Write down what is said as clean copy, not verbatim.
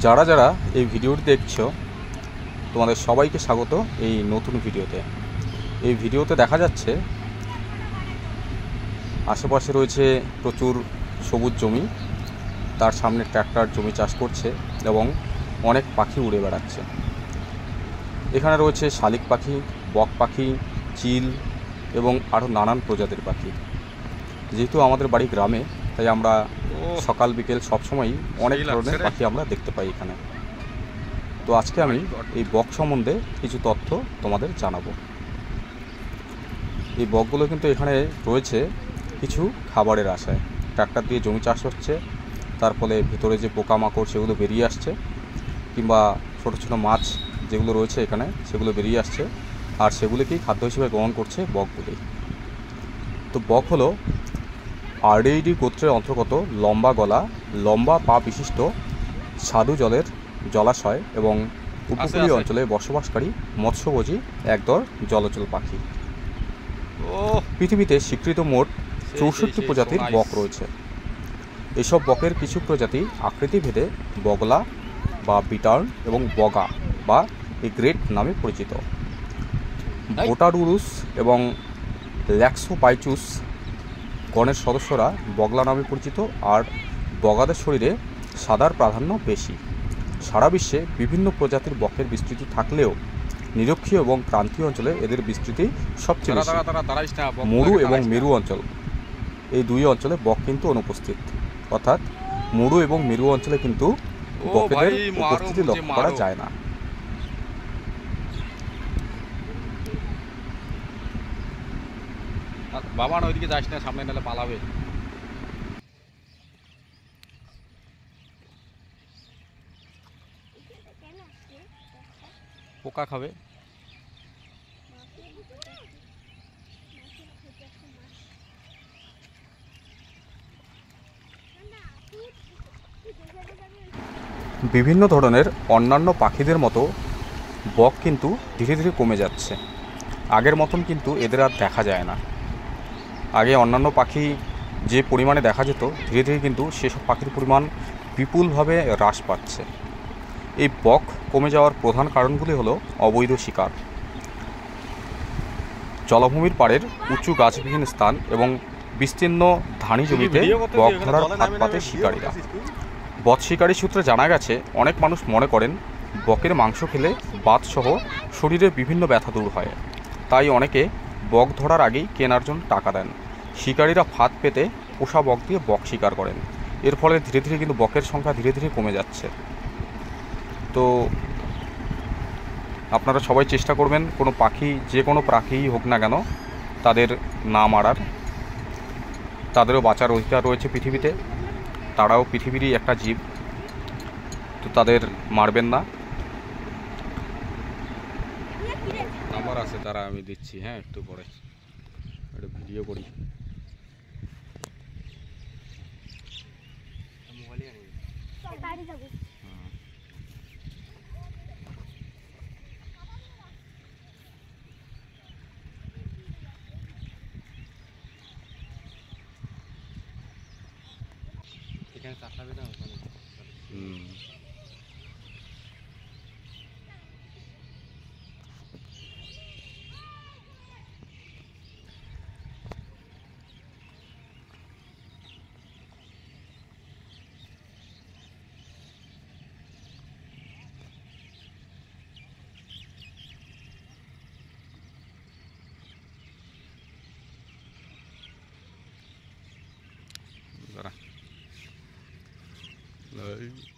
যারা যারা এই ভিডিওটি দেখছো তোমাদের সবাইকে স্বাগত এই নতুন ভিডিওতে। এই ভিডিওতে দেখা যাচ্ছে আশেপাশে রয়েছে প্রচুর সবুজ জমি, তার সামনে ট্র্যাক্টর জমি চাষ করছে এবং অনেক পাখি উড়ে বেড়াচ্ছে। এখানে রয়েছে শালিক পাখি, বক পাখি, চিল এবং আরও নানান প্রজাতির পাখি। যেহেতু আমাদের বাড়ি গ্রামে, তাই আমরা সকাল বিকেল সবসময়ই অনেক ধরনের পাখি আমরা দেখতে পাই এখানে। তো আজকে আমি এই বক সম্বন্ধে কিছু তথ্য তোমাদের জানাবো। এই বকগুলো কিন্তু এখানে রয়েছে কিছু খাবারের আশায়। ট্রাক্টর দিয়ে জমি চাষ হচ্ছে, তার ফলে ভেতরে যে পোকামাকড় সেগুলো বেরিয়ে আসছে, কিংবা ছোটো ছোটো মাছ যেগুলো রয়েছে এখানে সেগুলো বেরিয়ে আসছে, আর সেগুলিকেই খাদ্য হিসেবে গ্রহণ করছে বকগুলি। তো বক হলো আরডেইডি গোত্রের অন্তর্গত লম্বা গলা, লম্বা পা বিশিষ্ট স্বাদু জলের জলাশয় এবং উপকূলীয় অঞ্চলে বসবাসকারী মৎস্যভোজী একদল জলচর পাখি। পৃথিবীতে স্বীকৃত মোট 64 প্রজাতির বক রয়েছে। এসব বকের কিছু প্রজাতি আকৃতিভেদে বগলা বা বিটার্ন এবং বগা বা গ্রেট নামে পরিচিত। বোটারুরুস এবং ল্যাক্সোপাইচুস গণের সদস্যরা বগলা নামে পরিচিত, আর বগাদের শরীরে সাদার প্রাধান্য বেশি। সারা বিশ্বে বিভিন্ন প্রজাতির বকের বিস্তৃতি থাকলেও নিরক্ষীয় এবং ক্রান্তীয় অঞ্চলে এদের বিস্তৃতি সবচেয়ে বেশি। মরু এবং মেরু অঞ্চল, এই দুই অঞ্চলে বক কিন্তু অনুপস্থিত, অর্থাৎ মরু এবং মেরু অঞ্চলে কিন্তু বকেদের উপস্থিতি লক্ষ্য করা যায় না। বাবা না ওইদিকে যাস না, সামনে নালে পালাবে। পোকা খাবে। বিভিন্ন ধরনের অন্যান্য পাখিদের মতো বক কিন্তু ধীরে ধীরে কমে যাচ্ছে। আগের মতন কিন্তু এদের আর দেখা যায় না। আগে অন্যান্য পাখি যে পরিমাণে দেখা যেত, ধীরে ধীরে কিন্তু সেসব পাখির পরিমাণ বিপুলভাবে হ্রাস পাচ্ছে। এই বক কমে যাওয়ার প্রধান কারণগুলি হলো অবৈধ শিকার, জলাভূমির পাড়ের উঁচু গাছবিহীন স্থান এবং বিস্তীর্ণ ধানি জমিতে বক ধরার ফাঁদ পাতে শিকারীরা। বক শিকারী সূত্রে জানা গেছে, অনেক মানুষ মনে করেন বকের মাংস খেলে বাতসহ শরীরে বিভিন্ন ব্যথা দূর হয়, তাই অনেকে বক ধরার আগেই কেনার জন্য টাকা দেন। শিকারীরা ফাঁদ পেতে পোষা বক দিয়ে বক শিকার করেন। এর ফলে ধীরে ধীরে কিন্তু বকের সংখ্যা ধীরে ধীরে কমে যাচ্ছে। তো আপনারা সবাই চেষ্টা করবেন কোনো পাখি, যে কোনো পাখিই হোক না কেন, তাদের না মারার। তাদেরও বাঁচার অধিকার রয়েছে পৃথিবীতে, তারাও পৃথিবীরই একটা জীব, তো তাদের মারবেন না। নাম্বার আছে, তারা আমি দিচ্ছি। হ্যাঁ, একটু পরে একটা ভিডিও করি। এখানে চাকলাবে না ওখানে। Rồi.